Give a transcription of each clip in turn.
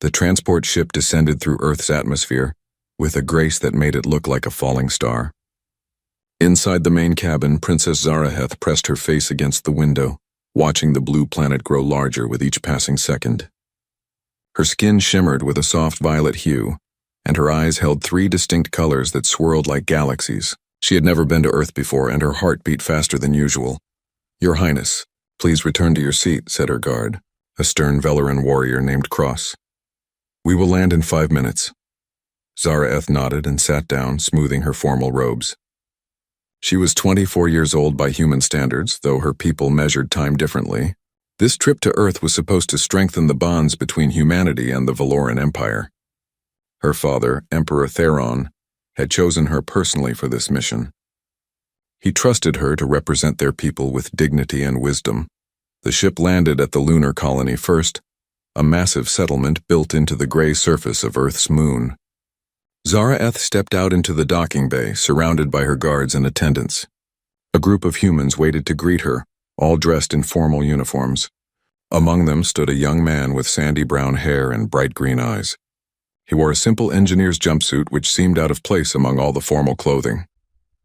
The transport ship descended through Earth's atmosphere with a grace that made it look like a falling star. Inside the main cabin, Princess Zaraheth pressed her face against the window, watching the blue planet grow larger with each passing second. Her skin shimmered with a soft violet hue, and her eyes held three distinct colors that swirled like galaxies. She had never been to Earth before, and her heart beat faster than usual. "Your Highness, please return to your seat," said her guard, a stern Velaran warrior named Cross. "We will land in 5 minutes." Zaraheth nodded and sat down, smoothing her formal robes. She was 24 years old by human standards, though her people measured time differently. This trip to Earth was supposed to strengthen the bonds between humanity and the Valoran Empire. Her father, Emperor Theron, had chosen her personally for this mission. He trusted her to represent their people with dignity and wisdom. The ship landed at the lunar colony first, a massive settlement built into the gray surface of Earth's moon. Zaraheth stepped out into the docking bay, surrounded by her guards and attendants. A group of humans waited to greet her, all dressed in formal uniforms. Among them stood a young man with sandy brown hair and bright green eyes. He wore a simple engineer's jumpsuit which seemed out of place among all the formal clothing.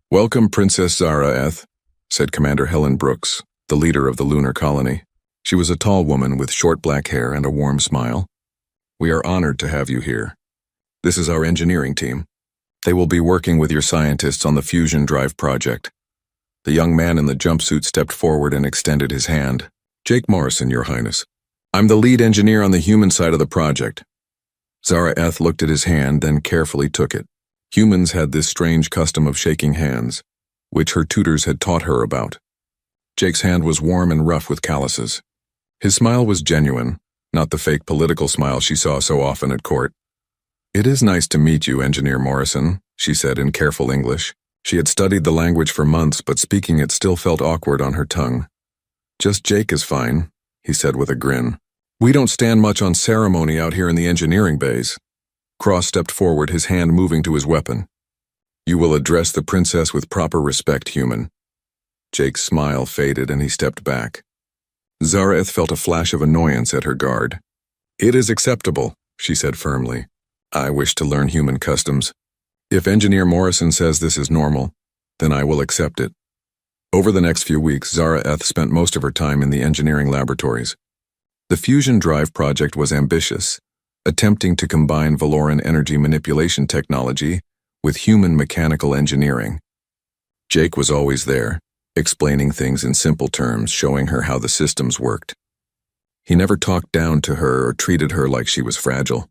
"Welcome, Princess Zaraheth," said Commander Helen Brooks, the leader of the lunar colony. She was a tall woman with short black hair and a warm smile. "We are honored to have you here. This is our engineering team. They will be working with your scientists on the fusion drive project." The young man in the jumpsuit stepped forward and extended his hand. "Jake Morrison, Your Highness. I'm the lead engineer on the human side of the project." Zaraheth looked at his hand, then carefully took it. Humans had this strange custom of shaking hands, which her tutors had taught her about. Jake's hand was warm and rough with calluses. His smile was genuine, not the fake political smile she saw so often at court. "It is nice to meet you, Engineer Morrison," she said in careful English. She had studied the language for months, but speaking it still felt awkward on her tongue. "Just Jake is fine," he said with a grin. "We don't stand much on ceremony out here in the engineering bays." Cross stepped forward, his hand moving to his weapon. "You will address the princess with proper respect, human." Jake's smile faded and he stepped back. Zaraheth felt a flash of annoyance at her guard. "It is acceptable," she said firmly. "I wish to learn human customs. If Engineer Morrison says this is normal, then I will accept it." Over the next few weeks, Zaraheth spent most of her time in the engineering laboratories. The fusion drive project was ambitious, attempting to combine Valoran energy manipulation technology with human mechanical engineering. Jake was always there, explaining things in simple terms, showing her how the systems worked. He never talked down to her or treated her like she was fragile.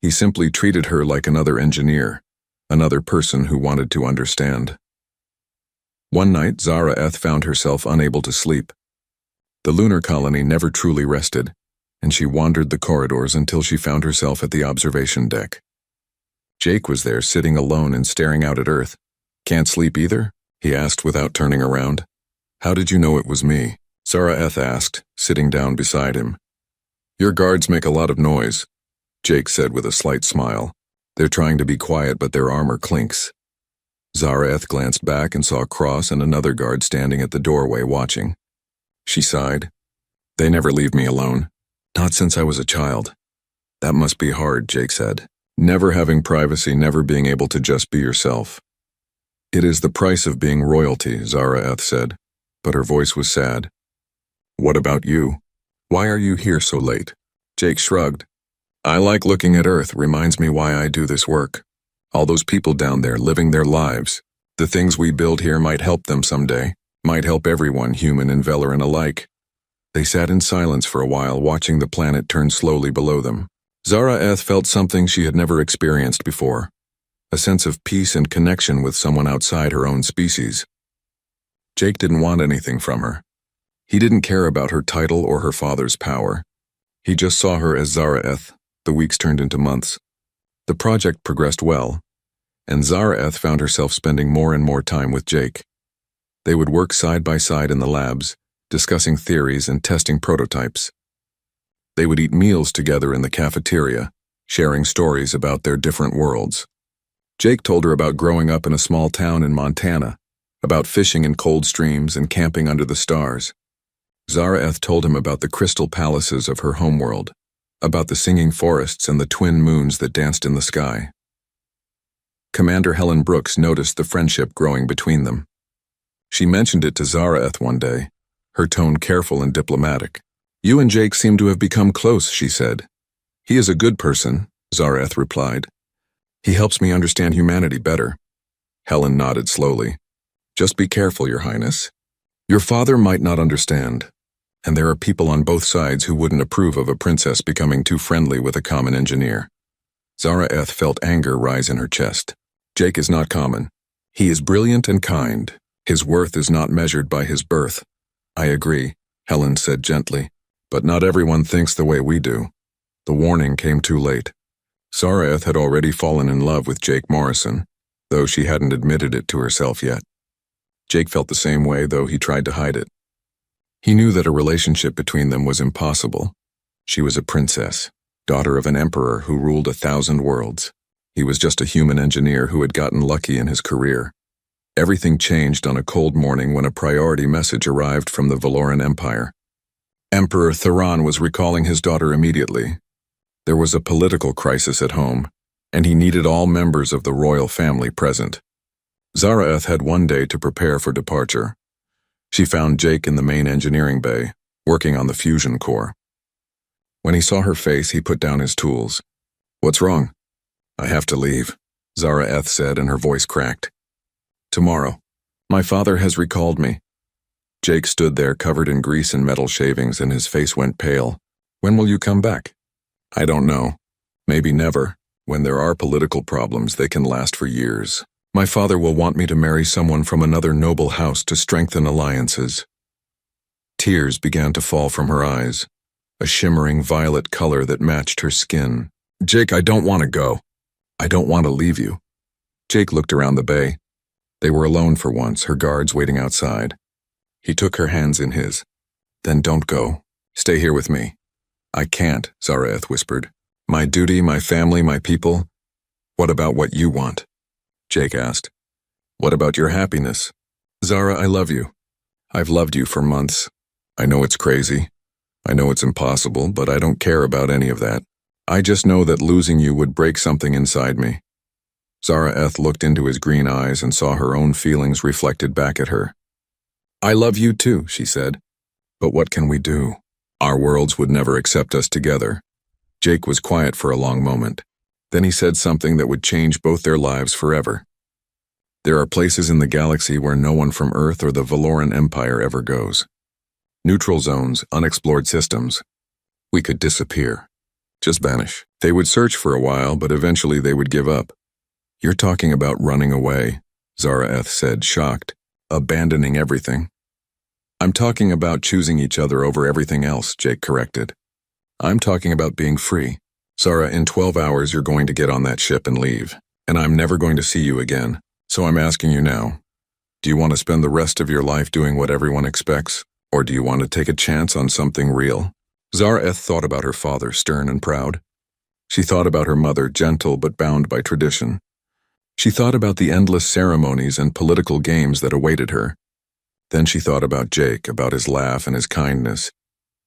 He simply treated her like another engineer, another person who wanted to understand. One night, Zaraheth found herself unable to sleep. The lunar colony never truly rested, and she wandered the corridors until she found herself at the observation deck. Jake was there, sitting alone and staring out at Earth. "Can't sleep either?" he asked without turning around. "How did you know it was me?" Zaraheth asked, sitting down beside him. "Your guards make a lot of noise," Jake said with a slight smile. "They're trying to be quiet, but their armor clinks." Zaraheth glanced back and saw Cross and another guard standing at the doorway watching. She sighed. "They never leave me alone. Not since I was a child." "That must be hard," Jake said. "Never having privacy, never being able to just be yourself." "It is the price of being royalty," Zaraheth said, but her voice was sad. "What about you? Why are you here so late?" Jake shrugged. "I like looking at Earth, reminds me why I do this work. All those people down there living their lives. The things we build here might help them someday, might help everyone, human and Velaran alike." They sat in silence for a while, watching the planet turn slowly below them. Zaraheth felt something she had never experienced before, a sense of peace and connection with someone outside her own species. Jake didn't want anything from her. He didn't care about her title or her father's power. He just saw her as Zaraheth. The weeks turned into months. The project progressed well, and Zaraheth found herself spending more and more time with Jake. They would work side by side in the labs, discussing theories and testing prototypes. They would eat meals together in the cafeteria, sharing stories about their different worlds. Jake told her about growing up in a small town in Montana, about fishing in cold streams and camping under the stars. Zaraheth told him about the crystal palaces of her homeworld, about the singing forests and the twin moons that danced in the sky. Commander Helen Brooks noticed the friendship growing between them. She mentioned it to Zaraeth one day, her tone careful and diplomatic. "You and Jake seem to have become close," she said. "He is a good person," Zaraeth replied. "He helps me understand humanity better." Helen nodded slowly. "Just be careful, Your Highness. Your father might not understand, and there are people on both sides who wouldn't approve of a princess becoming too friendly with a common engineer." Zaraeth felt anger rise in her chest. "Jake is not common. He is brilliant and kind. His worth is not measured by his birth." "I agree," Helen said gently, "but not everyone thinks the way we do." The warning came too late. Zaraeth had already fallen in love with Jake Morrison, though she hadn't admitted it to herself yet. Jake felt the same way, though he tried to hide it. He knew that a relationship between them was impossible. She was a princess, daughter of an emperor who ruled 1,000 worlds. He was just a human engineer who had gotten lucky in his career. Everything changed on a cold morning when a priority message arrived from the Valoran Empire. Emperor Theron was recalling his daughter immediately. There was a political crisis at home, and he needed all members of the royal family present. Zaraeth had one day to prepare for departure. She found Jake in the main engineering bay, working on the fusion core. When he saw her face, he put down his tools. "What's wrong?" "I have to leave," Zaraeth said, and her voice cracked. "Tomorrow. My father has recalled me." Jake stood there covered in grease and metal shavings, and his face went pale. "When will you come back?" "I don't know. Maybe never. When there are political problems, they can last for years. My father will want me to marry someone from another noble house to strengthen alliances." Tears began to fall from her eyes, a shimmering violet color that matched her skin. "Jake, I don't want to go. I don't want to leave you." Jake looked around the bay. They were alone for once, her guards waiting outside. He took her hands in his. "Then don't go. Stay here with me." "I can't," Zaraeth whispered. "My duty, my family, my people." "What about what you want?" Jake asked. "What about your happiness?" "Zara, I love you. I've loved you for months. I know it's crazy. I know it's impossible, but I don't care about any of that. I just know that losing you would break something inside me." Zaraeth looked into his green eyes and saw her own feelings reflected back at her. "I love you too," she said. "But what can we do? Our worlds would never accept us together." Jake was quiet for a long moment. Then he said something that would change both their lives forever. "There are places in the galaxy where no one from Earth or the Valoran Empire ever goes. Neutral zones, unexplored systems. We could disappear. Just vanish. They would search for a while, but eventually they would give up." "You're talking about running away," Zaraeth said, shocked. "Abandoning everything." "I'm talking about choosing each other over everything else," Jake corrected. "I'm talking about being free. Zara, in 12 hours you're going to get on that ship and leave, and I'm never going to see you again. So I'm asking you now, do you want to spend the rest of your life doing what everyone expects, or do you want to take a chance on something real?" Zaraeth thought about her father, stern and proud. She thought about her mother, gentle but bound by tradition. She thought about the endless ceremonies and political games that awaited her. Then she thought about Jake, about his laugh and his kindness,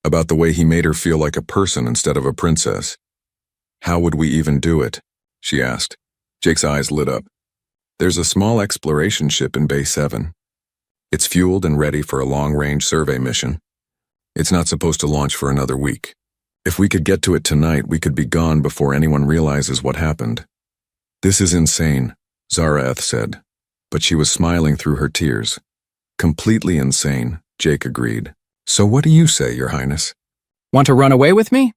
about the way he made her feel like a person instead of a princess. "How would we even do it?" she asked. Jake's eyes lit up. "There's a small exploration ship in Bay 7. It's fueled and ready for a long-range survey mission. It's not supposed to launch for another week. If we could get to it tonight, we could be gone before anyone realizes what happened." "This is insane," Zaraeth said, but she was smiling through her tears. "Completely insane," Jake agreed. "So what do you say, Your Highness?" "Want to run away with me?"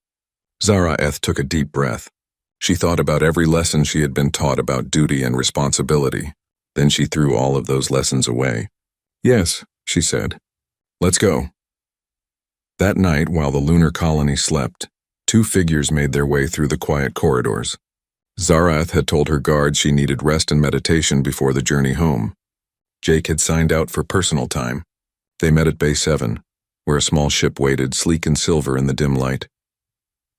Zaraeth took a deep breath. She thought about every lesson she had been taught about duty and responsibility. Then she threw all of those lessons away. "Yes," she said. "Let's go." That night, while the lunar colony slept, two figures made their way through the quiet corridors. Zaraeth had told her guards she needed rest and meditation before the journey home. Jake had signed out for personal time. They met at Bay 7, where a small ship waited, sleek and silver in the dim light.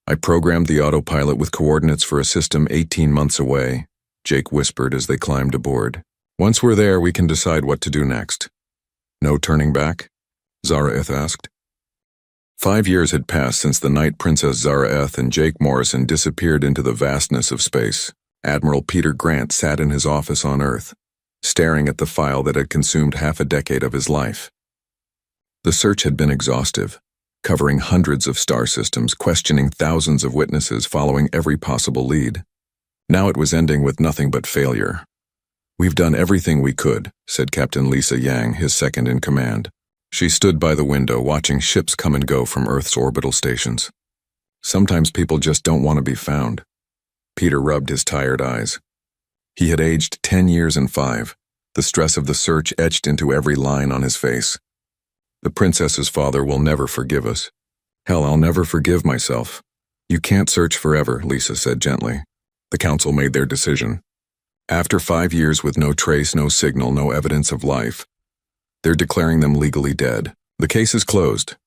"I programmed the autopilot with coordinates for a system 18 months away," Jake whispered as they climbed aboard. "Once we're there, we can decide what to do next." "No turning back?" Zaraeth asked. 5 years had passed since the night Princess Zaraeth and Jake Morrison disappeared into the vastness of space. Admiral Peter Grant sat in his office on Earth, staring at the file that had consumed half a decade of his life. The search had been exhaustive, covering hundreds of star systems, questioning thousands of witnesses, following every possible lead. Now it was ending with nothing but failure. "We've done everything we could," said Captain Lisa Yang, his second in command. She stood by the window, watching ships come and go from Earth's orbital stations. "Sometimes people just don't want to be found." Peter rubbed his tired eyes. He had aged 10 years and 5, the stress of the search etched into every line on his face. "The princess's father will never forgive us. Hell, I'll never forgive myself." "You can't search forever," Lisa said gently. The council made their decision. After 5 years with no trace, no signal, no evidence of life, they're declaring them legally dead. The case is closed.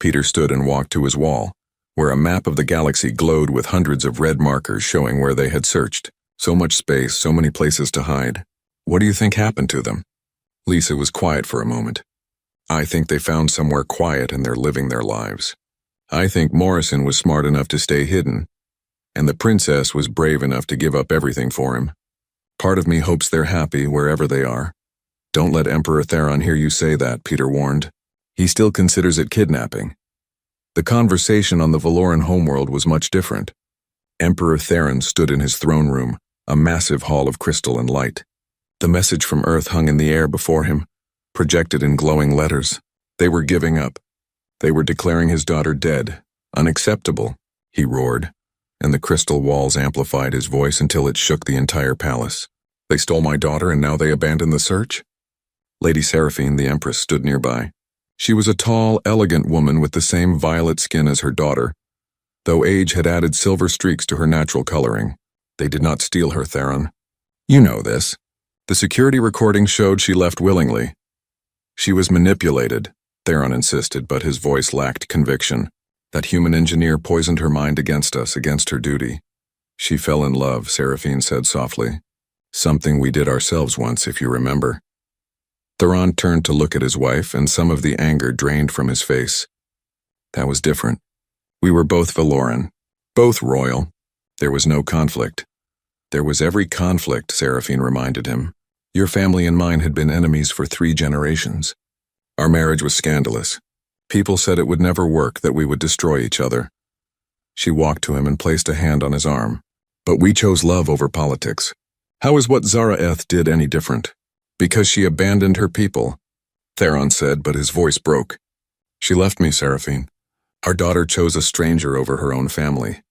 Peter stood and walked to his wall, where a map of the galaxy glowed with hundreds of red markers showing where they had searched. So much space, so many places to hide. "What do you think happened to them?" Lisa was quiet for a moment. "I think they found somewhere quiet and they're living their lives. I think Morrison was smart enough to stay hidden, and the princess was brave enough to give up everything for him. Part of me hopes they're happy wherever they are." "Don't let Emperor Theron hear you say that," Peter warned. "He still considers it kidnapping." The conversation on the Valoran homeworld was much different. Emperor Theron stood in his throne room, a massive hall of crystal and light. The message from Earth hung in the air before him, projected in glowing letters. They were giving up. They were declaring his daughter dead. "Unacceptable," he roared, and the crystal walls amplified his voice until it shook the entire palace. "They stole my daughter and now they abandon the search?" Lady Seraphine, the Empress, stood nearby. She was a tall, elegant woman with the same violet skin as her daughter, though age had added silver streaks to her natural coloring. "They did not steal her, Theron. You know this. The security recording showed she left willingly." "She was manipulated," Theron insisted, but his voice lacked conviction. "That human engineer poisoned her mind against us, against her duty." "She fell in love," Seraphine said softly. "Something we did ourselves once, if you remember." Theron turned to look at his wife, and some of the anger drained from his face. "That was different. We were both Valoran, both royal. There was no conflict." "There was every conflict," Seraphine reminded him. "Your family and mine had been enemies for 3 generations. Our marriage was scandalous. People said it would never work, that we would destroy each other." She walked to him and placed a hand on his arm. "But we chose love over politics. How is what Zaraeth did any different?" "Because she abandoned her people," Theron said, but his voice broke. "She left me, Seraphine. Our daughter chose a stranger over her own family.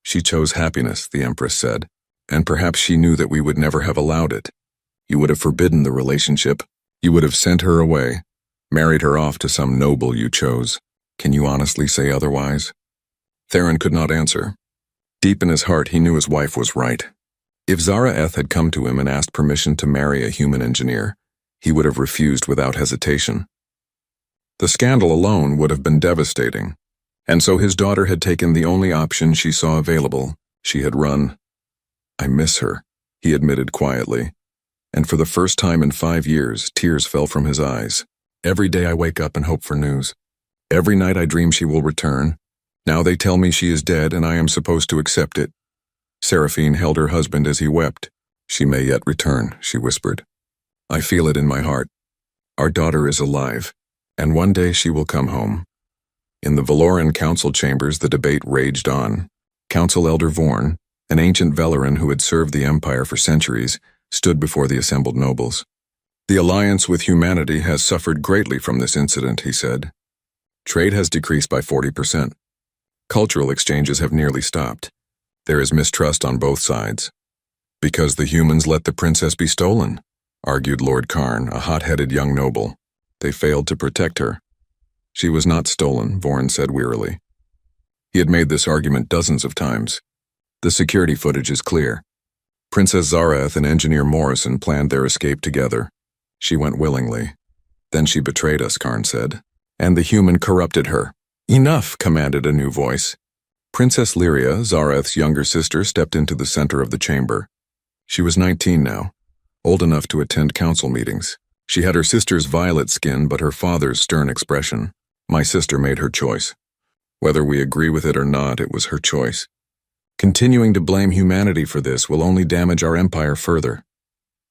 She chose happiness," the Empress said, "and perhaps she knew that we would never have allowed it. You would have forbidden the relationship. You would have sent her away, married her off to some noble you chose. Can you honestly say otherwise?" Theron could not answer. Deep in his heart, he knew his wife was right. If Zaraeth had come to him and asked permission to marry a human engineer, he would have refused without hesitation. The scandal alone would have been devastating, and so his daughter had taken the only option she saw available. She had run. "I miss her," he admitted quietly, and for the first time in 5 years, tears fell from his eyes. "Every day I wake up and hope for news. Every night I dream she will return. Now they tell me she is dead and I am supposed to accept it." Seraphine held her husband as he wept. "She may yet return," she whispered. "I feel it in my heart. Our daughter is alive, and one day she will come home." In the Valoran council chambers, the debate raged on. Council Elder Vorn, an ancient Valoran who had served the Empire for centuries, stood before the assembled nobles. "The alliance with humanity has suffered greatly from this incident," he said. "Trade has decreased by 40%. Cultural exchanges have nearly stopped. There is mistrust on both sides." "Because the humans let the princess be stolen," argued Lord Karn, a hot-headed young noble. "They failed to protect her." "She was not stolen," Vorn said wearily. He had made this argument dozens of times. The security footage is clear. Princess Zaraeth and Engineer Morrison planned their escape together. She went willingly. "Then she betrayed us," Karn said. "And the human corrupted her." "Enough," commanded a new voice. Princess Lyria, Zaraeth's younger sister, stepped into the center of the chamber. She was 19 now, old enough to attend council meetings. She had her sister's violet skin but her father's stern expression. "My sister made her choice," Whether we agree with it or not, it was her choice. Continuing to blame humanity for this will only damage our empire further.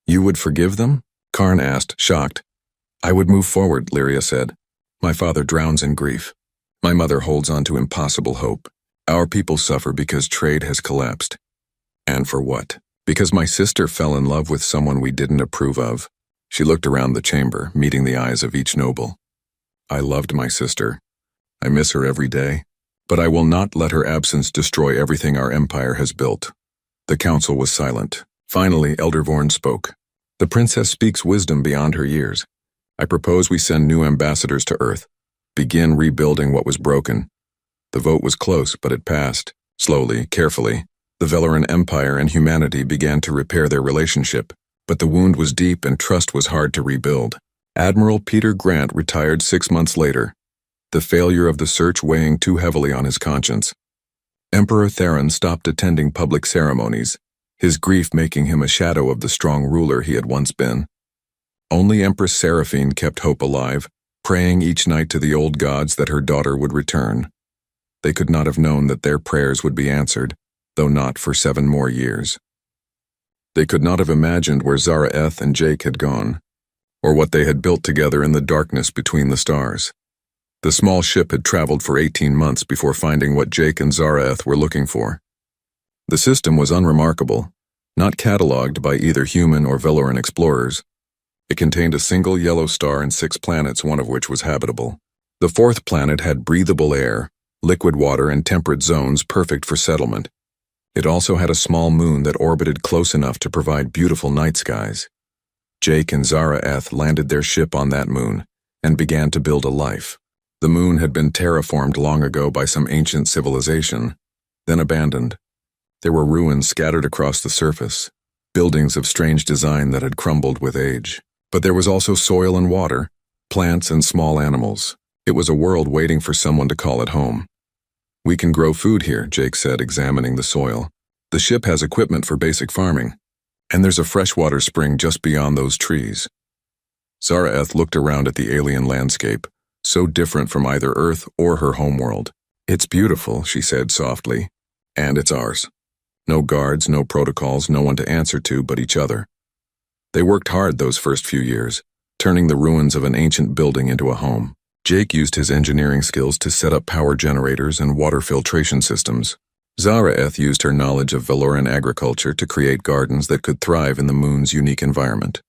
You would forgive them? Karn asked, shocked. I would move forward, Lyria said. My father drowns in grief. My mother holds on to impossible hope. Our people suffer because trade has collapsed. And for what? Because my sister fell in love with someone we didn't approve of. She looked around the chamber, meeting the eyes of each noble. I loved my sister. I miss her every day. But I will not let her absence destroy everything our empire has built. The council was silent. Finally, Elder Vorn spoke. The princess speaks wisdom beyond her years. I propose we send new ambassadors to Earth. Begin rebuilding what was broken. The vote was close, but it passed. Slowly, carefully, the Valoran Empire and humanity began to repair their relationship, but the wound was deep and trust was hard to rebuild. Admiral Peter Grant retired 6 months later, the failure of the search weighing too heavily on his conscience. Emperor Theron stopped attending public ceremonies, his grief making him a shadow of the strong ruler he had once been. Only Empress Seraphine kept hope alive, praying each night to the old gods that her daughter would return. They could not have known that their prayers would be answered, though not for 7 more years. They could not have imagined where Zara-Eth and Jake had gone, or what they had built together in the darkness between the stars. The small ship had traveled for 18 months before finding what Jake and Zara-Eth were looking for. The system was unremarkable, not catalogued by either human or Valoran explorers. It contained a single yellow star and 6 planets, one of which was habitable. The 4th planet had breathable air, liquid water, and temperate zones perfect for settlement. It also had a small moon that orbited close enough to provide beautiful night skies. Jake and Zara-Eth landed their ship on that moon and began to build a life. The moon had been terraformed long ago by some ancient civilization, then abandoned. There were ruins scattered across the surface, buildings of strange design that had crumbled with age. But there was also soil and water, plants and small animals. It was a world waiting for someone to call it home. We can grow food here, Jake said, examining the soil. The ship has equipment for basic farming, and there's a freshwater spring just beyond those trees. Zara-Eth looked around at the alien landscape, so different from either Earth or her homeworld. It's beautiful, she said softly, and it's ours. No guards, no protocols, no one to answer to but each other. They worked hard those first few years, turning the ruins of an ancient building into a home. Jake used his engineering skills to set up power generators and water filtration systems. Zara-Eth used her knowledge of Valoran agriculture to create gardens that could thrive in the moon's unique environment.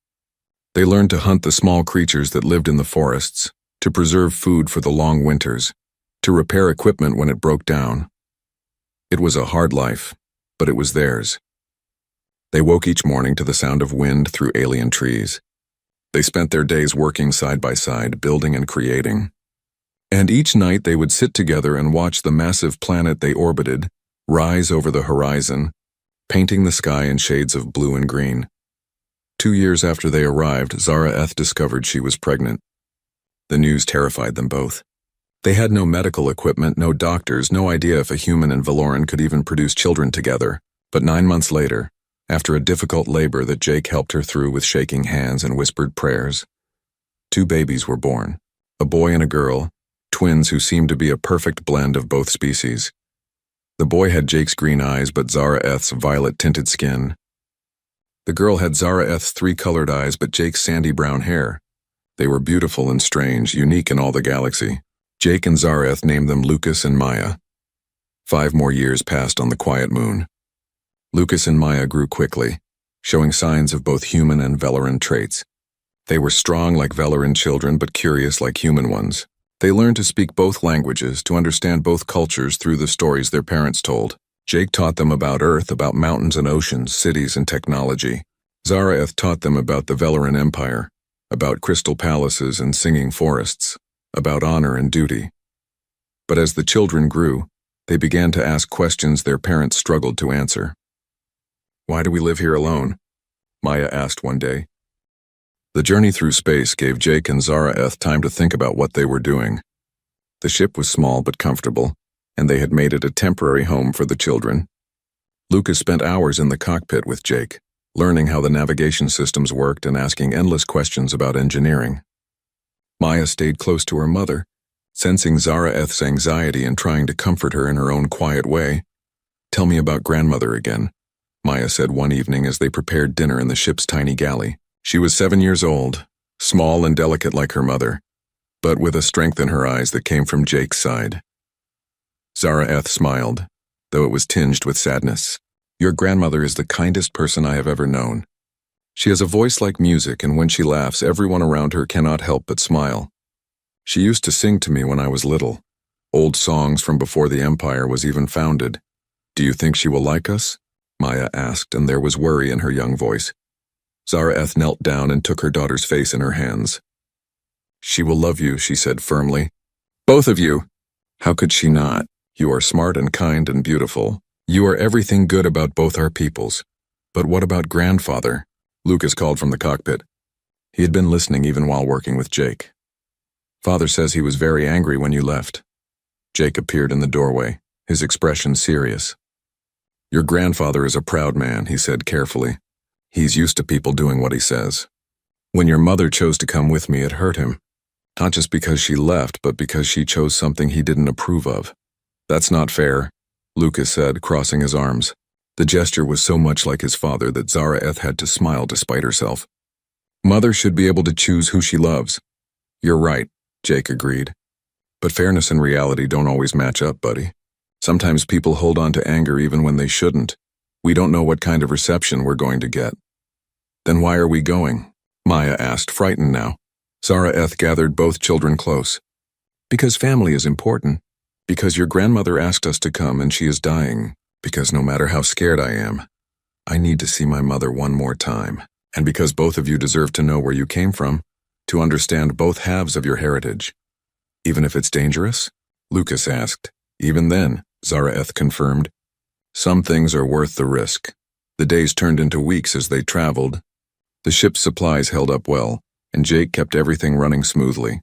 They learned to hunt the small creatures that lived in the forests, to preserve food for the long winters, to repair equipment when it broke down. It was a hard life, but it was theirs. They woke each morning to the sound of wind through alien trees. They spent their days working side by side, building and creating. And each night they would sit together and watch the massive planet they orbited rise over the horizon, painting the sky in shades of blue and green. 2 years after they arrived, Zara-Eth discovered she was pregnant. The news terrified them both. They had no medical equipment, no doctors, no idea if a human and Valoran could even produce children together. But 9 months later, after a difficult labor that Jake helped her through with shaking hands and whispered prayers, 2 babies were born, a boy and a girl, twins who seemed to be a perfect blend of both species. The boy had Jake's green eyes but Zara-Eth's violet-tinted skin. The girl had Zara-Eth's 3-colored eyes but Jake's sandy brown hair. They were beautiful and strange, unique in all the galaxy. Jake and Zara-Eth named them Lucas and Maya. 5 more years passed on the quiet moon. Lucas and Maya grew quickly, showing signs of both human and Valoran traits. They were strong like Valoran children but curious like human ones. They learned to speak both languages, to understand both cultures through the stories their parents told. Jake taught them about Earth, about mountains and oceans, cities and technology. Zara-Eth taught them about the Valoran Empire, about crystal palaces and singing forests, about honor and duty. But as the children grew, they began to ask questions their parents struggled to answer. Why do we live here alone? Maya asked one day. The journey through space gave Jake and Zara-Eth time to think about what they were doing. The ship was small but comfortable, and they had made it a temporary home for the children. Lucas spent hours in the cockpit with Jake, learning how the navigation systems worked and asking endless questions about engineering. Maya stayed close to her mother, Sensing Zara-Eth's anxiety and trying to comfort her in her own quiet way, "Tell me about grandmother again," Maya said one evening as they prepared dinner in the ship's tiny galley. She was 7 years old, small and delicate like her mother, but with a strength in her eyes that came from Jake's side. Zara-Eth smiled, though it was tinged with sadness. "Your grandmother is the kindest person I have ever known. She has a voice like music, and when she laughs, everyone around her cannot help but smile. She used to sing to me when I was little, old songs from before the Empire was even founded. Do you think she will like us?" Maya asked, and there was worry in her young voice. Zara-Eth knelt down and took her daughter's face in her hands. "She will love you," she said firmly. "Both of you." "How could she not? You are smart and kind and beautiful. You are everything good about both our peoples. But what about grandfather?" Lucas called from the cockpit. He had been listening even while working with Jake. "Father says he was very angry when you left." Jake appeared in the doorway, his expression serious. "Your grandfather is a proud man," he said carefully. "He's used to people doing what he says. When your mother chose to come with me, it hurt him. Not just because she left, but because she chose something he didn't approve of. That's not fair," Lucas said, crossing his arms. The gesture was so much like his father that Zara-Eth had to smile despite herself. "Mother should be able to choose who she loves." "You're right," Jake agreed. "But fairness and reality don't always match up, buddy. Sometimes people hold on to anger even when they shouldn't. We don't know what kind of reception we're going to get." "Then why are we going?" Maya asked, frightened now. Zara-Eth gathered both children close. "Because family is important. Because your grandmother asked us to come and she is dying. Because no matter how scared I am, I need to see my mother one more time. And because both of you deserve to know where you came from, to understand both halves of your heritage." "Even if it's dangerous?" Lucas asked. "Even then," Zara-Eth confirmed. "Some things are worth the risk." The days turned into weeks as they traveled. The ship's supplies held up well, and Jake kept everything running smoothly.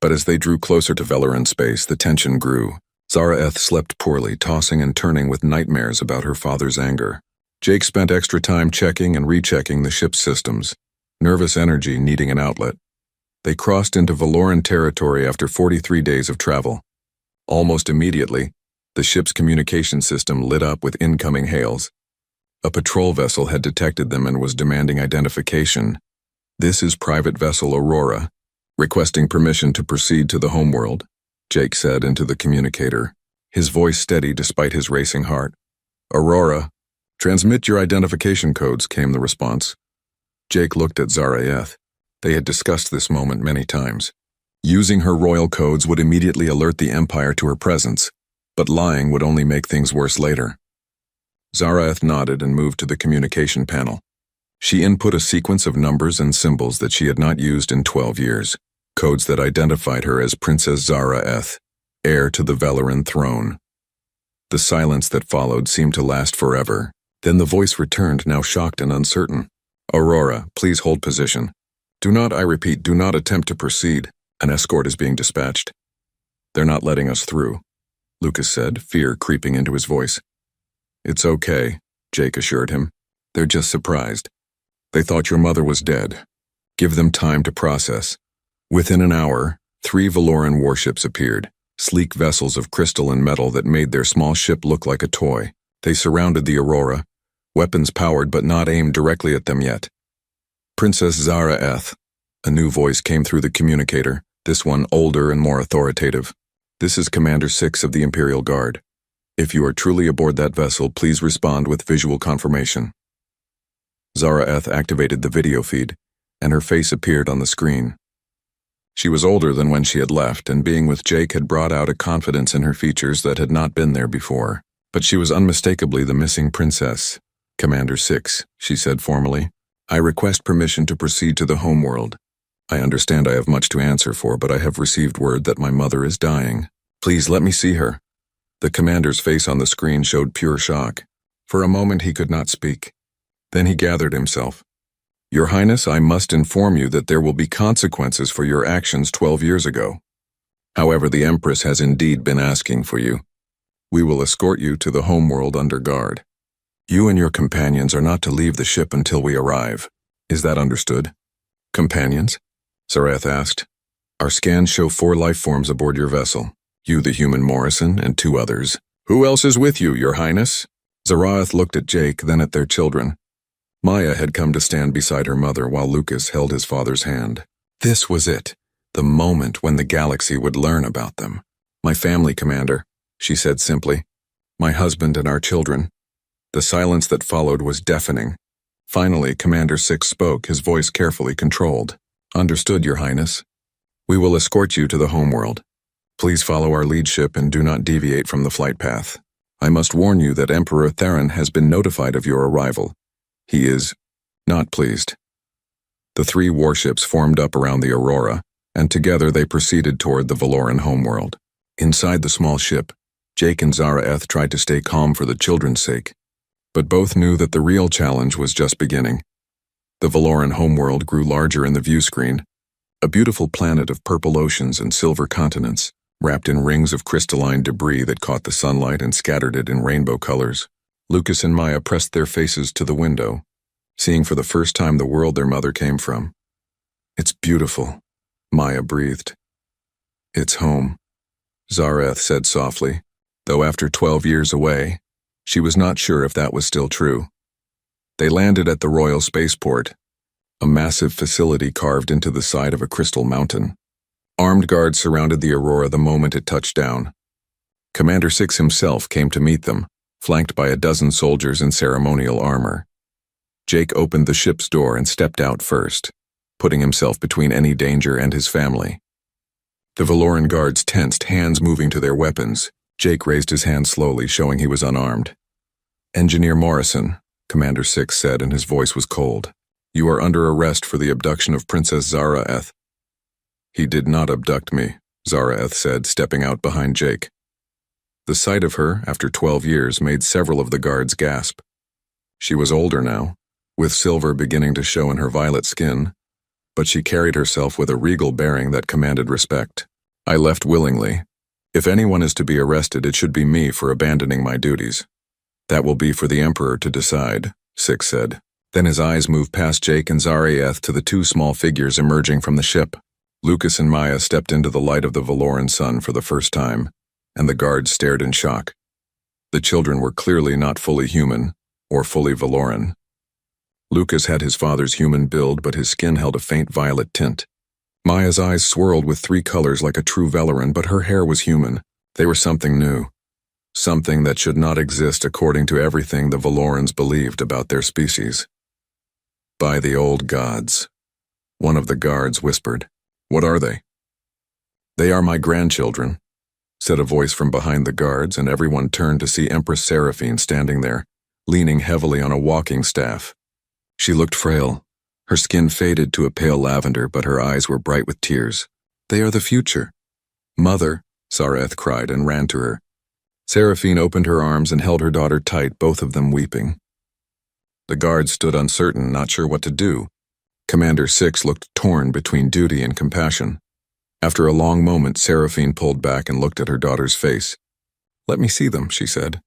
But as they drew closer to Velaran space, the tension grew. Zara-Eth slept poorly, tossing and turning with nightmares about her father's anger. Jake spent extra time checking and rechecking the ship's systems, nervous energy needing an outlet. They crossed into Valoran territory after 43 days of travel. Almost immediately, the ship's communication system lit up with incoming hails. A patrol vessel had detected them and was demanding identification. "This is Private Vessel Aurora, requesting permission to proceed to the homeworld," Jake said into the communicator, his voice steady despite his racing heart. "Aurora, transmit your identification codes," came the response. Jake looked at Zara-Eth. They had discussed this moment many times. Using her royal codes would immediately alert the Empire to her presence, but lying would only make things worse later. Zara-Eth nodded and moved to the communication panel. She input a sequence of numbers and symbols that she had not used in 12 years, codes that identified her as Princess Zara-Eth, heir to the Velaran throne. The silence that followed seemed to last forever. Then the voice returned, now shocked and uncertain. "Aurora, please hold position. Do not, I repeat, do not attempt to proceed. An escort is being dispatched." "They're not letting us through," Lucas said, fear creeping into his voice. "It's okay," Jake assured him. "They're just surprised. They thought your mother was dead. Give them time to process." Within an hour, 3 Valoran warships appeared, sleek vessels of crystal and metal that made their small ship look like a toy. They surrounded the Aurora, weapons powered but not aimed directly at them yet. "Princess Zara-Eth," a new voice came through the communicator, this one older and more authoritative. "This is Commander 6 of the Imperial Guard. If you are truly aboard that vessel, please respond with visual confirmation." Zara-Eth activated the video feed, and her face appeared on the screen. She was older than when she had left, and being with Jake had brought out a confidence in her features that had not been there before. But she was unmistakably the missing princess. "Commander 6, she said formally. "I request permission to proceed to the homeworld. I understand I have much to answer for, but I have received word that my mother is dying. Please let me see her." The commander's face on the screen showed pure shock. For a moment he could not speak. Then he gathered himself. "Your Highness, I must inform you that there will be consequences for your actions 12 years ago. However, the Empress has indeed been asking for you. We will escort you to the homeworld under guard. You and your companions are not to leave the ship until we arrive. Is that understood?" "Companions?" Zara-Eth asked. Our scans show 4 life forms aboard your vessel. You, the human Morrison, and 2 others. Who else is with you, Your Highness? Zaraeth looked at Jake, then at their children. Maya had come to stand beside her mother while Lucas held his father's hand. This was it, the moment when the galaxy would learn about them. My family, Commander, she said simply. My husband and our children. The silence that followed was deafening. Finally, Commander Six spoke, his voice carefully controlled. Understood, Your Highness. We will escort you to the homeworld. Please follow our lead ship and do not deviate from the flight path. I must warn you that Emperor Theron has been notified of your arrival. He is not pleased. The 3 warships formed up around the Aurora, and together they proceeded toward the Valoran homeworld. Inside the small ship, Jake and Zaraeth tried to stay calm for the children's sake, but both knew that the real challenge was just beginning. The Valoran homeworld grew larger in the view screen, a beautiful planet of purple oceans and silver continents, wrapped in rings of crystalline debris that caught the sunlight and scattered it in rainbow colors. Lucas and Maya pressed their faces to the window, seeing for the first time the world their mother came from. It's beautiful, Maya breathed. It's home, Zaraeth said softly, though after 12 years away, she was not sure if that was still true. They landed at the Royal Spaceport, a massive facility carved into the side of a crystal mountain. Armed guards surrounded the Aurora the moment it touched down. Commander Six himself came to meet them, flanked by a dozen soldiers in ceremonial armor. Jake opened the ship's door and stepped out first, putting himself between any danger and his family. The Valoran guards tensed, hands moving to their weapons. Jake raised his hand slowly, showing he was unarmed. Engineer Morrison, Commander Six said, and his voice was cold. You are under arrest for the abduction of Princess Zaraeth. He did not abduct me, Zaraeth said, stepping out behind Jake. The sight of her, after 12 years, made several of the guards gasp. She was older now, with silver beginning to show in her violet skin, but she carried herself with a regal bearing that commanded respect. I left willingly. If anyone is to be arrested, it should be me for abandoning my duties. That will be for the Emperor to decide, Six said. Then his eyes moved past Jake and Zaraeth to the 2 small figures emerging from the ship. Lucas and Maya stepped into the light of the Valoran sun for the first time, and the guards stared in shock. The children were clearly not fully human, or fully Valoran. Lucas had his father's human build, but his skin held a faint violet tint. Maya's eyes swirled with 3 colors like a true Valoran, but her hair was human. They were something new. Something that should not exist according to everything the Valorans believed about their species. By the old gods, one of the guards whispered. What are they? They are my grandchildren, said a voice from behind the guards, and everyone turned to see Empress Seraphine standing there, leaning heavily on a walking staff. She looked frail. Her skin faded to a pale lavender, but her eyes were bright with tears. They are the future. Mother, Zaraeth cried and ran to her. Seraphine opened her arms and held her daughter tight, both of them weeping. The guards stood uncertain, not sure what to do. Commander Six looked torn between duty and compassion. After a long moment, Seraphine pulled back and looked at her daughter's face. Let me see them, she said.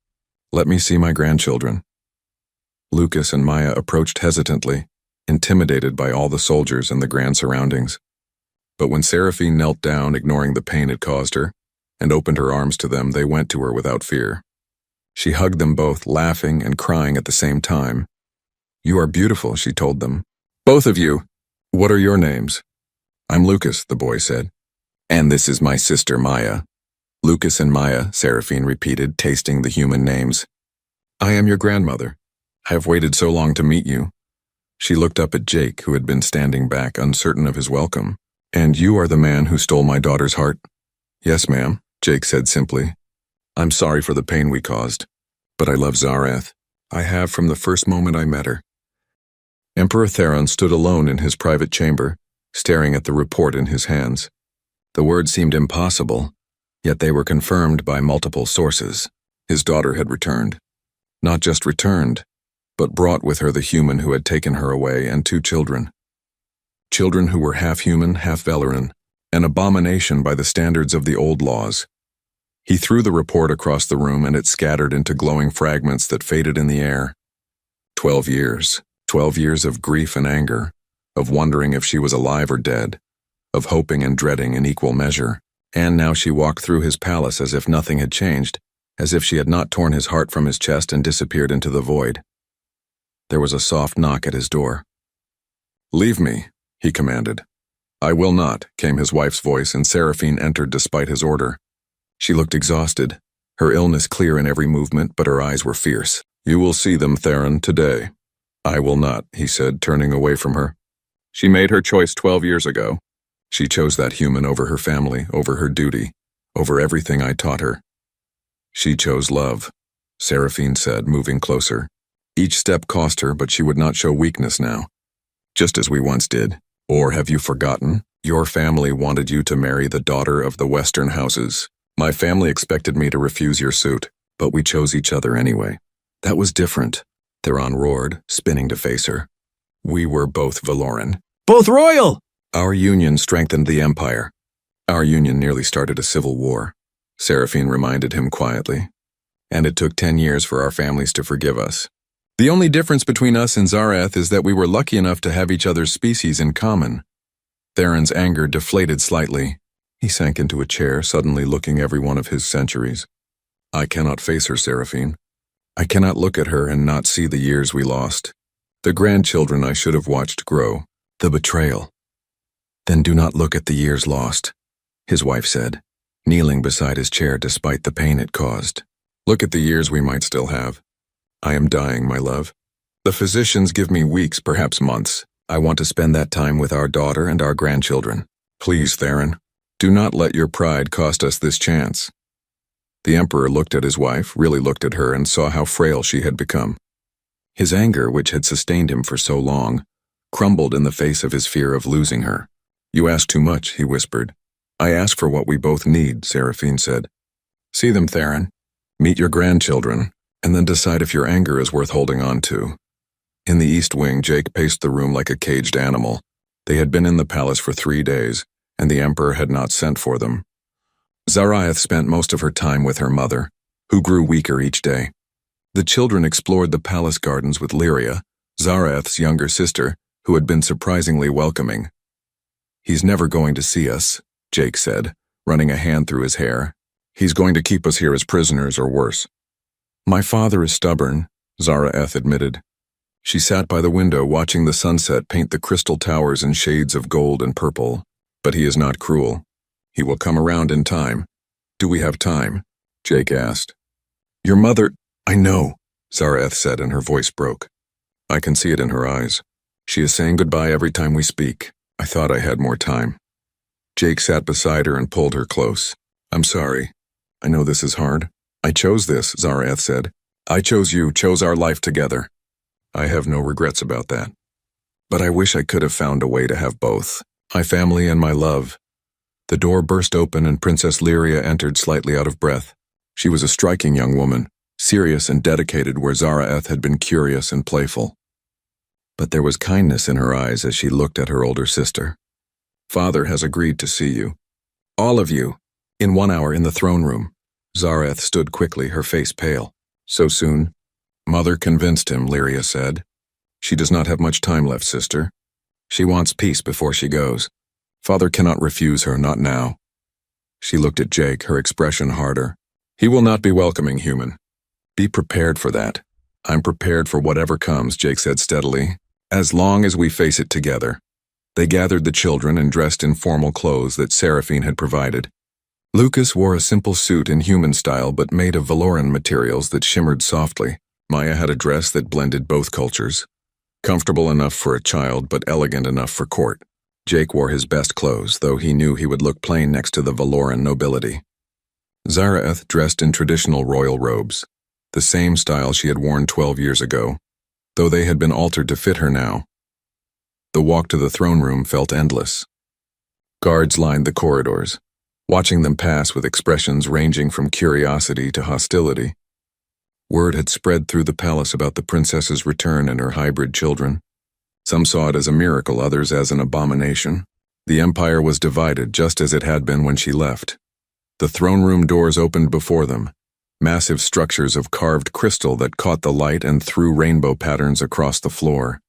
Let me see my grandchildren. Lucas and Maya approached hesitantly, intimidated by all the soldiers and the grand surroundings. But when Seraphine knelt down, ignoring the pain it caused her, and opened her arms to them, they went to her without fear. She hugged them both, laughing and crying at the same time. You are beautiful, she told them. Both of you. What are your names? I'm Lucas, the boy said. And this is my sister Maya. Lucas and Maya, Seraphine repeated, tasting the human names. I am your grandmother. I have waited so long to meet you. She looked up at Jake, who had been standing back, uncertain of his welcome. And you are the man who stole my daughter's heart? Yes, ma'am, Jake said simply. I'm sorry for the pain we caused, but I love Zaraeth. I have from the first moment I met her. Emperor Theron stood alone in his private chamber, staring at the report in his hands. The words seemed impossible, yet they were confirmed by multiple sources. His daughter had returned. Not just returned, but brought with her the human who had taken her away and 2 children. Children who were half human, half Valoran, an abomination by the standards of the old laws. He threw the report across the room and it scattered into glowing fragments that faded in the air. 12 years. 12 years of grief and anger, of wondering if she was alive or dead, of hoping and dreading in equal measure. And now she walked through his palace as if nothing had changed, as if she had not torn his heart from his chest and disappeared into the void. There was a soft knock at his door. "Leave me," he commanded. "I will not," came his wife's voice, and Seraphine entered despite his order. She looked exhausted, her illness clear in every movement, but her eyes were fierce. "You will see them, Theron, today." "I will not," he said, turning away from her. She made her choice 12 years ago. She chose that human over her family, over her duty, over everything I taught her. She chose love, Seraphine said, moving closer. Each step cost her, but she would not show weakness now, just as we once did. Or have you forgotten? Your family wanted you to marry the daughter of the Western houses. My family expected me to refuse your suit, but we chose each other anyway. That was different, Theron roared, spinning to face her. We were both Valoran. Both royal! Our union strengthened the Empire. Our union nearly started a civil war, Seraphine reminded him quietly. And it took 10 years for our families to forgive us. The only difference between us and Zareth is that we were lucky enough to have each other's species in common. Theron's anger deflated slightly. He sank into a chair, suddenly looking every one of his centuries. I cannot face her, Seraphine. I cannot look at her and not see the years we lost. The grandchildren I should have watched grow. The betrayal. Then do not look at the years lost, his wife said, kneeling beside his chair despite the pain it caused. Look at the years we might still have. I am dying, my love. The physicians give me weeks, perhaps months. I want to spend that time with our daughter and our grandchildren. Please, Theron, do not let your pride cost us this chance. The Emperor looked at his wife, really looked at her, and saw how frail she had become. His anger, which had sustained him for so long, crumbled in the face of his fear of losing her. You ask too much, he whispered. I ask for what we both need, Seraphine said. See them, Theron. Meet your grandchildren, and then decide if your anger is worth holding on to. In the East Wing, Jake paced the room like a caged animal. They had been in the palace for 3 days, and the Emperor had not sent for them. Zareth spent most of her time with her mother, who grew weaker each day. The children explored the palace gardens with Lyria, Zareth's younger sister, who had been surprisingly welcoming. He's never going to see us, Jake said, running a hand through his hair. He's going to keep us here as prisoners or worse. My father is stubborn, Zareth admitted. She sat by the window watching the sunset paint the crystal towers in shades of gold and purple. But he is not cruel. He will come around in time. Do we have time? Jake asked. Your mother... I know, Zareth said, and her voice broke. I can see it in her eyes. She is saying goodbye every time we speak. I thought I had more time. Jake sat beside her and pulled her close. I'm sorry. I know this is hard. I chose this, Zareth said. I chose you, chose our life together. I have no regrets about that. But I wish I could have found a way to have both. My family and my love. The door burst open and Princess Lyria entered, slightly out of breath. She was a striking young woman, serious and dedicated where Zareth had been curious and playful. But there was kindness in her eyes as she looked at her older sister. Father has agreed to see you. All of you. In 1 hour in the throne room. Zareth stood quickly, her face pale. So soon? Mother convinced him, Lyria said. She does not have much time left, sister. She wants peace before she goes. Father cannot refuse her, not now. She looked at Jake, her expression harder. He will not be welcoming, human. Be prepared for that. I'm prepared for whatever comes, Jake said steadily, as long as we face it together. They gathered the children and dressed in formal clothes that Seraphine had provided. Lucas wore a simple suit in human style but made of Valoran materials that shimmered softly. Maya had a dress that blended both cultures. Comfortable enough for a child but elegant enough for court. Jake wore his best clothes, though he knew he would look plain next to the Valoran nobility. Zareth dressed in traditional royal robes, the same style she had worn 12 years ago, though they had been altered to fit her now. The walk to the throne room felt endless. Guards lined the corridors, watching them pass with expressions ranging from curiosity to hostility. Word had spread through the palace about the princess's return and her hybrid children. Some saw it as a miracle, others as an abomination. The empire was divided just as it had been when she left. The throne room doors opened before them, massive structures of carved crystal that caught the light and threw rainbow patterns across the floor.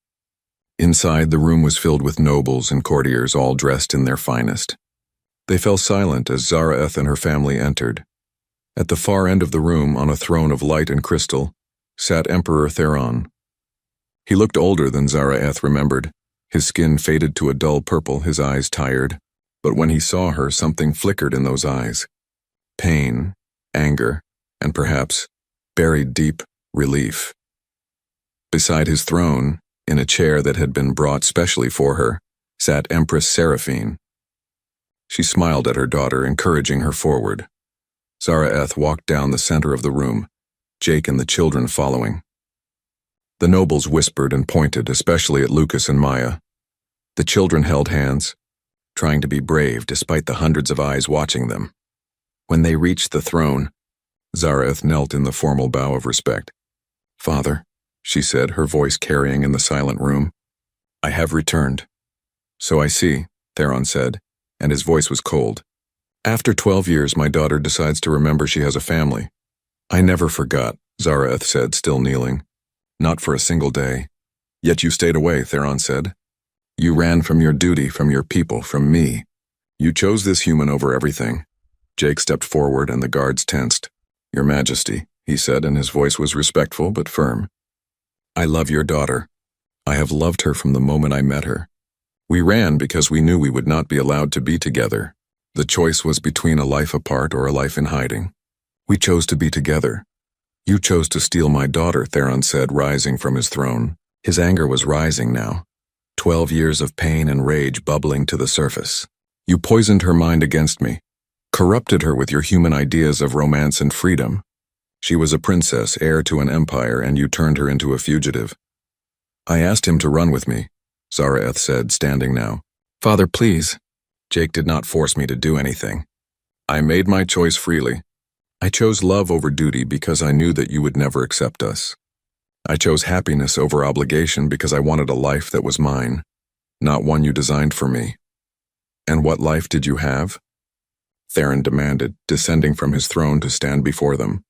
Inside, the room was filled with nobles and courtiers all dressed in their finest. They fell silent as Zaraeth and her family entered. At the far end of the room, on a throne of light and crystal, sat Emperor Theron. He looked older than Zaraeth remembered. His skin faded to a dull purple, his eyes tired. But when he saw her, something flickered in those eyes. Pain, anger, and perhaps, buried deep, relief. Beside his throne, in a chair that had been brought specially for her, sat Empress Seraphine. She smiled at her daughter, encouraging her forward. Zaraeth walked down the center of the room, Jake and the children following. The nobles whispered and pointed, especially at Lucas and Maya. The children held hands, trying to be brave despite the hundreds of eyes watching them. When they reached the throne, Zaraeth knelt in the formal bow of respect. "Father," she said, her voice carrying in the silent room, "I have returned." "So I see," Theron said, and his voice was cold. "After 12 years, my daughter decides to remember she has a family." "I never forgot," Zaraeth said, still kneeling. "Not for a single day." "Yet you stayed away," Theron said. "You ran from your duty, from your people, from me. You chose this human over everything." Jake stepped forward and the guards tensed. "Your Majesty," he said, and his voice was respectful but firm. "I love your daughter. I have loved her from the moment I met her. We ran because we knew we would not be allowed to be together. The choice was between a life apart or a life in hiding. We chose to be together. You chose to steal my daughter," Theron said, rising from his throne. His anger was rising now. 12 years of pain and rage bubbling to the surface. "You poisoned her mind against me, corrupted her with your human ideas of romance and freedom. She was a princess, heir to an empire, and you turned her into a fugitive." "I asked him to run with me," Zaraeth said, standing now. "Father, please." "Jake did not force me to do anything. I made my choice freely. I chose love over duty because I knew that you would never accept us. I chose happiness over obligation because I wanted a life that was mine, not one you designed for me." "And what life did you have?" Theron demanded, descending from his throne to stand before them.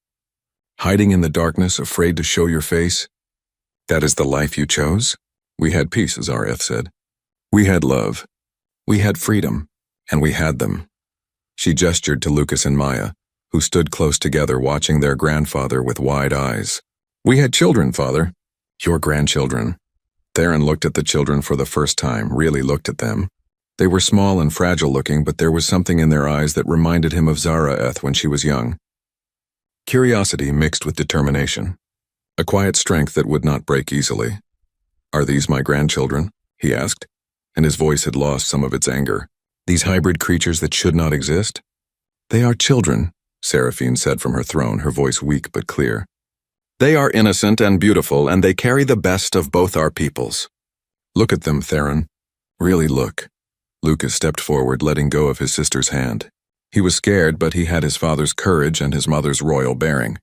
"Hiding in the darkness, afraid to show your face? That is the life you chose?" "We had peace," Zaraeth said. "We had love. We had freedom, and we had them." She gestured to Lucas and Maya, who stood close together watching their grandfather with wide eyes. "We had children, Father." "Your grandchildren." Theron looked at the children for the first time, really looked at them. They were small and fragile looking, but there was something in their eyes that reminded him of Zaraeth when she was young. Curiosity mixed with determination. A quiet strength that would not break easily. "Are these my grandchildren?" he asked, and his voice had lost some of its anger. "These hybrid creatures that should not exist?" "They are children," Seraphine said from her throne, her voice weak but clear. "They are innocent and beautiful, and they carry the best of both our peoples." "Look at them, Theron. Really look." Lucas stepped forward, letting go of his sister's hand. He was scared, but he had his father's courage and his mother's royal bearing.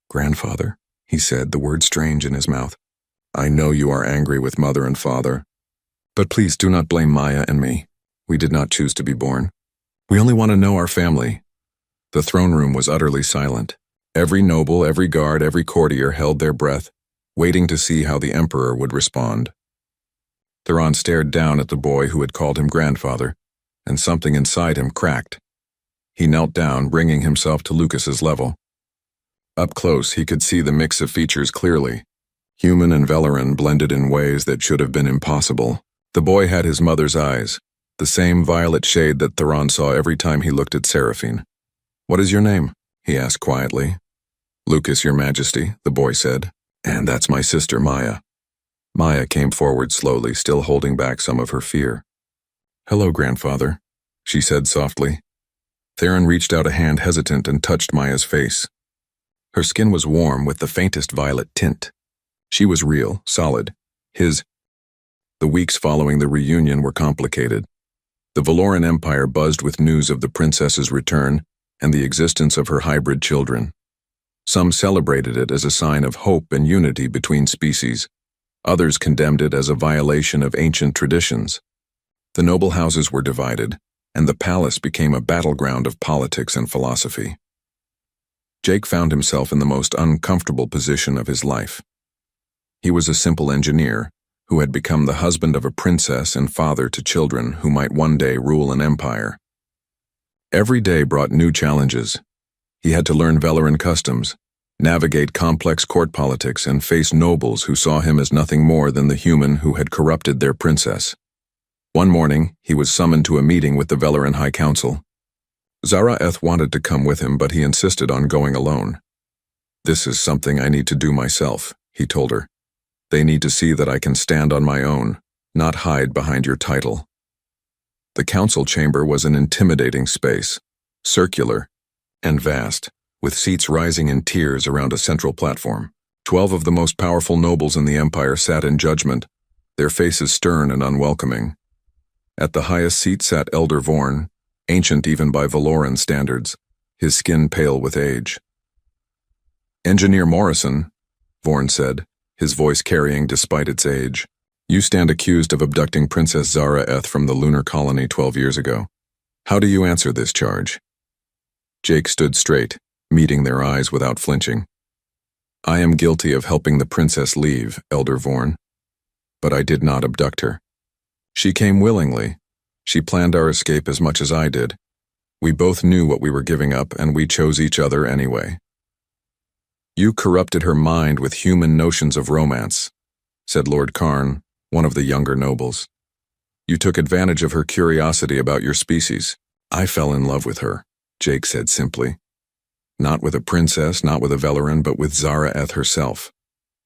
"Grandfather," he said, the word strange in his mouth. "I know you are angry with mother and father. But please do not blame Maya and me. We did not choose to be born. We only want to know our family." The throne room was utterly silent. Every noble, every guard, every courtier held their breath, waiting to see how the emperor would respond. Theron stared down at the boy who had called him grandfather, and something inside him cracked. He knelt down, bringing himself to Lucas's level. Up close, he could see the mix of features clearly. Human and Velaran blended in ways that should have been impossible. The boy had his mother's eyes, the same violet shade that Theron saw every time he looked at Seraphine. "What is your name?" he asked quietly. "Lucas, Your Majesty," the boy said. "And that's my sister, Maya." Maya came forward slowly, still holding back some of her fear. "Hello, grandfather," she said softly. Theron reached out a hand, hesitant, and touched Maya's face. Her skin was warm with the faintest violet tint. She was real, solid. The weeks following the reunion were complicated. The Valoran Empire buzzed with news of the princess's return and the existence of her hybrid children. Some celebrated it as a sign of hope and unity between species. Others condemned it as a violation of ancient traditions. The noble houses were divided, and the palace became a battleground of politics and philosophy. Jake found himself in the most uncomfortable position of his life. He was a simple engineer, who had become the husband of a princess and father to children who might one day rule an empire. Every day brought new challenges. He had to learn Velaran customs, navigate complex court politics, and face nobles who saw him as nothing more than the human who had corrupted their princess. One morning, he was summoned to a meeting with the Velaran High Council. Zara'eth wanted to come with him, but he insisted on going alone. "This is something I need to do myself," he told her. "They need to see that I can stand on my own, not hide behind your title." The council chamber was an intimidating space, circular and vast, with seats rising in tiers around a central platform. 12 of the most powerful nobles in the empire sat in judgment, their faces stern and unwelcoming. At the highest seat sat Elder Vorn, ancient even by Valoran standards, his skin pale with age. "Engineer Morrison," Vorn said, his voice carrying despite its age, "you stand accused of abducting Princess Zara'eth from the lunar colony 12 years ago. How do you answer this charge?" Jake stood straight, meeting their eyes without flinching. "I am guilty of helping the princess leave, Elder Vorn. But I did not abduct her. She came willingly. She planned our escape as much as I did. We both knew what we were giving up, and we chose each other anyway." "You corrupted her mind with human notions of romance," said Lord Karn, one of the younger nobles. "You took advantage of her curiosity about your species." "I fell in love with her," Jake said simply. "Not with a princess, not with a Velaran, but with Zara'eth herself.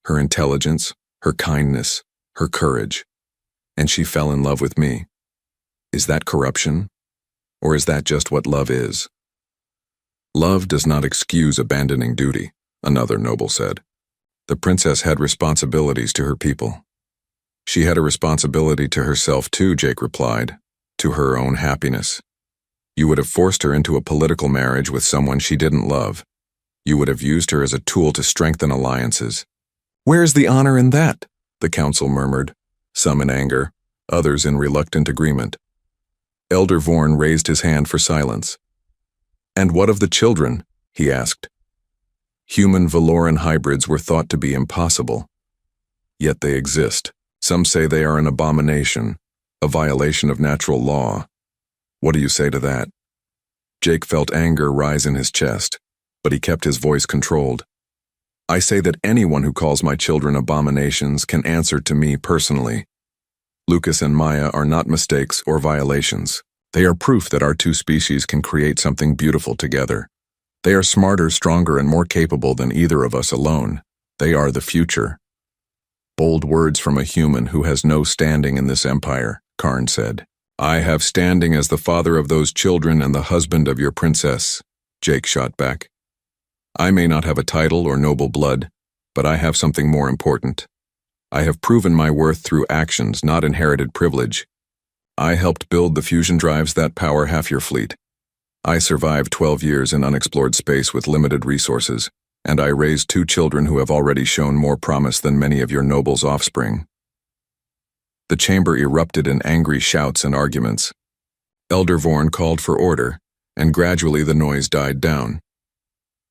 Her intelligence, her kindness, her courage. And she fell in love with me. Is that corruption? Or is that just what love is?" "Love does not excuse abandoning duty," another noble said. "The princess had responsibilities to her people." "She had a responsibility to herself too," Jake replied, "to her own happiness. You would have forced her into a political marriage with someone she didn't love. You would have used her as a tool to strengthen alliances." "Where's the honor in that?" the council murmured, some in anger, others in reluctant agreement. Elder Vorn raised his hand for silence. "And what of the children?" he asked. Human Valoran hybrids were thought to be impossible. Yet they exist. Some say they are an abomination, a violation of natural law. What do you say to that? Jake felt anger rise in his chest, but he kept his voice controlled. "I say that anyone who calls my children abominations can answer to me personally. Lucas and Maya are not mistakes or violations. They are proof that our two species can create something beautiful together. They are smarter, stronger, and more capable than either of us alone. They are the future." "Bold words from a human who has no standing in this empire," Karn said. "I have standing as the father of those children and the husband of your princess," Jake shot back. "I may not have a title or noble blood, but I have something more important. I have proven my worth through actions, not inherited privilege. I helped build the fusion drives that power half your fleet. I survived 12 years in unexplored space with limited resources, and I raised 2 children who have already shown more promise than many of your nobles' offspring." The chamber erupted in angry shouts and arguments. Elder Vorn called for order, and gradually the noise died down.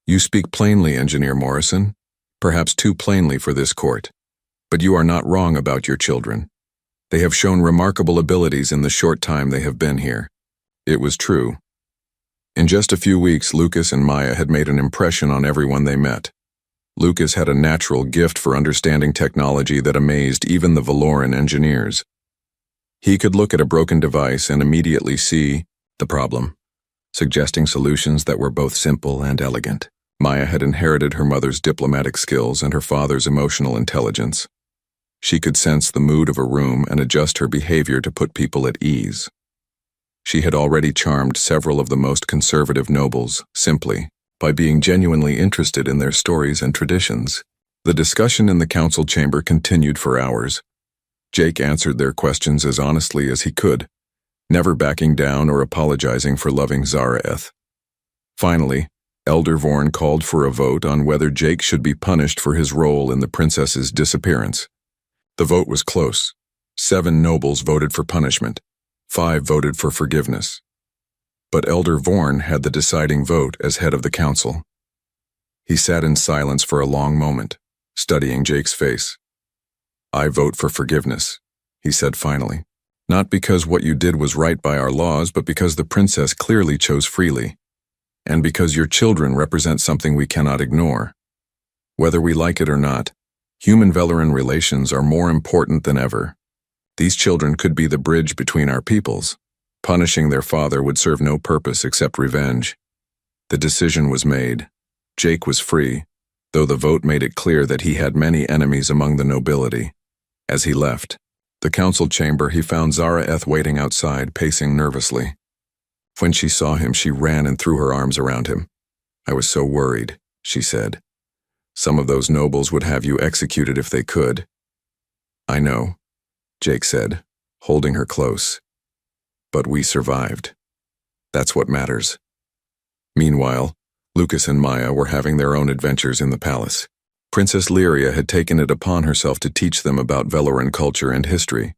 "You speak plainly, Engineer Morrison, perhaps too plainly for this court. But you are not wrong about your children. They have shown remarkable abilities in the short time they have been here." It was true. In just a few weeks, Lucas and Maya had made an impression on everyone they met. Lucas had a natural gift for understanding technology that amazed even the Valoran engineers. He could look at a broken device and immediately see the problem, suggesting solutions that were both simple and elegant. Maya had inherited her mother's diplomatic skills and her father's emotional intelligence. She could sense the mood of a room and adjust her behavior to put people at ease. She had already charmed several of the most conservative nobles, simply by being genuinely interested in their stories and traditions. The discussion in the council chamber continued for hours. Jake answered their questions as honestly as he could, never backing down or apologizing for loving Zara'eth. Finally, Elder Vorn called for a vote on whether Jake should be punished for his role in the princess's disappearance. The vote was close. 7 nobles voted for punishment. 5 voted for forgiveness. But Elder Vorn had the deciding vote as head of the council. He sat in silence for a long moment, studying Jake's face. I vote for forgiveness, he said finally. Not because what you did was right by our laws, but because the princess clearly chose freely. And because your children represent something we cannot ignore. Whether we like it or not, human-Valoran relations are more important than ever. These children could be the bridge between our peoples. Punishing their father would serve no purpose except revenge. The decision was made. Jake was free, though the vote made it clear that he had many enemies among the nobility. As he left the council chamber, he found Zara'eth waiting outside, pacing nervously. When she saw him, she ran and threw her arms around him. I was so worried, she said. Some of those nobles would have you executed if they could. I know, Jake said, holding her close. But we survived. That's what matters. Meanwhile, Lucas and Maya were having their own adventures in the palace. Princess Lyria had taken it upon herself to teach them about Valoran culture and history.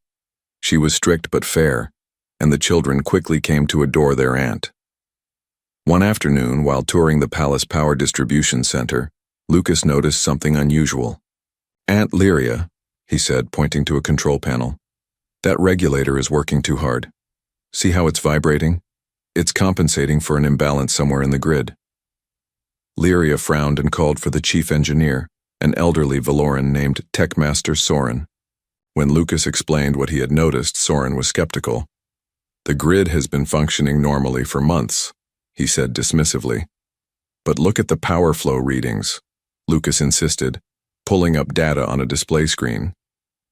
She was strict but fair, and the children quickly came to adore their aunt. One afternoon, while touring the palace power distribution center, Lucas noticed something unusual. Aunt Lyria, he said, pointing to a control panel. That regulator is working too hard. See how it's vibrating? It's compensating for an imbalance somewhere in the grid. Lyria frowned and called for the chief engineer, an elderly Valoran named Techmaster Soren. When Lucas explained what he had noticed, Soren was skeptical. The grid has been functioning normally for months, he said dismissively. But look at the power flow readings, Lucas insisted, pulling up data on a display screen.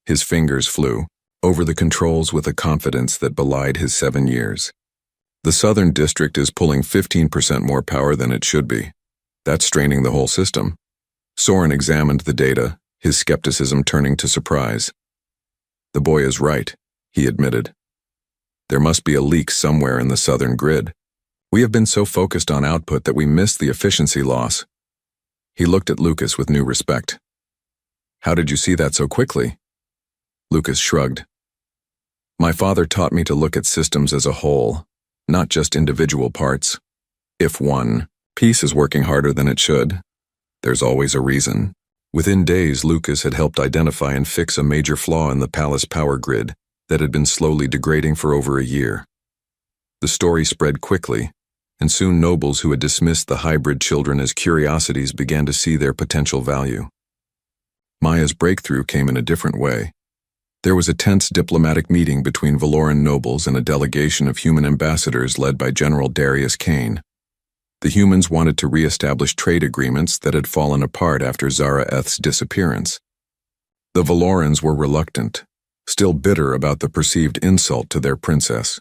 His fingers flew over the controls with a confidence that belied his 7 years. The Southern District is pulling 15% more power than it should be. That's straining the whole system. Soren examined the data, his skepticism turning to surprise. The boy is right, he admitted. There must be a leak somewhere in the southern grid. We have been so focused on output that we missed the efficiency loss. He looked at Lucas with new respect. How did you see that so quickly? Lucas shrugged. My father taught me to look at systems as a whole, not just individual parts. If one piece is working harder than it should, there's always a reason. Within days, Lucas had helped identify and fix a major flaw in the palace power grid that had been slowly degrading for over a year. The story spread quickly, and soon nobles who had dismissed the hybrid children as curiosities began to see their potential value. Maya's breakthrough came in a different way. There was a tense diplomatic meeting between Valoran nobles and a delegation of human ambassadors led by General Darius Kane. The humans wanted to re-establish trade agreements that had fallen apart after Zara'eth's disappearance. The Valorans were reluctant, still bitter about the perceived insult to their princess.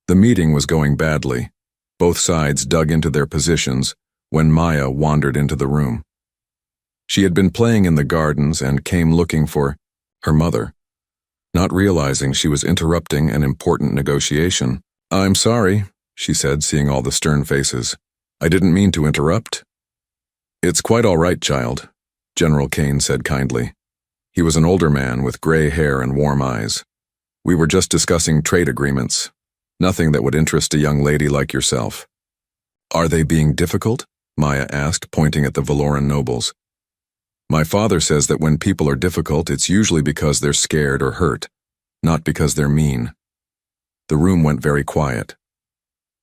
The meeting was going badly. Both sides dug into their positions when Maya wandered into the room. She had been playing in the gardens and came looking for her mother. Not realizing she was interrupting an important negotiation. I'm sorry, she said, seeing all the stern faces. I didn't mean to interrupt. It's quite all right, child, General Kane said kindly. He was an older man with gray hair and warm eyes. We were just discussing trade agreements. Nothing that would interest a young lady like yourself. Are they being difficult? Maya asked, pointing at the Valoran nobles. My father says that when people are difficult, it's usually because they're scared or hurt, not because they're mean. The room went very quiet.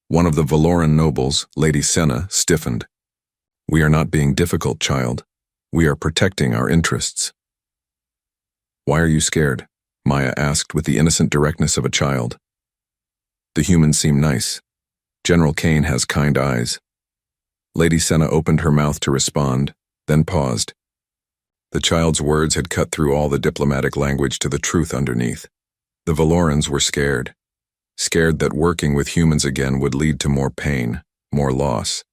One of the Valoran nobles, Lady Senna, stiffened. We are not being difficult, child. We are protecting our interests. Why are you scared? Maya asked with the innocent directness of a child. The humans seem nice. General Kane has kind eyes. Lady Senna opened her mouth to respond, then paused. The child's words had cut through all the diplomatic language to the truth underneath. The Valorans were scared. Scared that working with humans again would lead to more pain, more loss.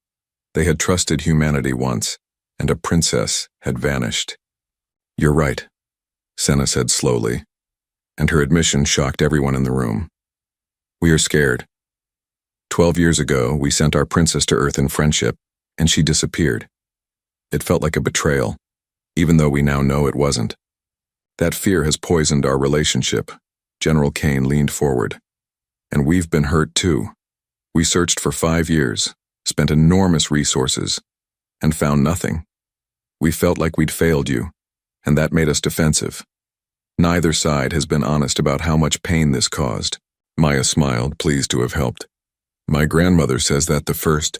They had trusted humanity once, and a princess had vanished. You're right, Senna said slowly, and her admission shocked everyone in the room. We are scared. 12 years ago, we sent our princess to Earth in friendship, and she disappeared. It felt like a betrayal, even though we now know it wasn't. That fear has poisoned our relationship. General Kane leaned forward. And we've been hurt too. We searched for 5 years, spent enormous resources, and found nothing. We felt like we'd failed you, and that made us defensive. Neither side has been honest about how much pain this caused. Maya smiled, pleased to have helped. My grandmother says that the first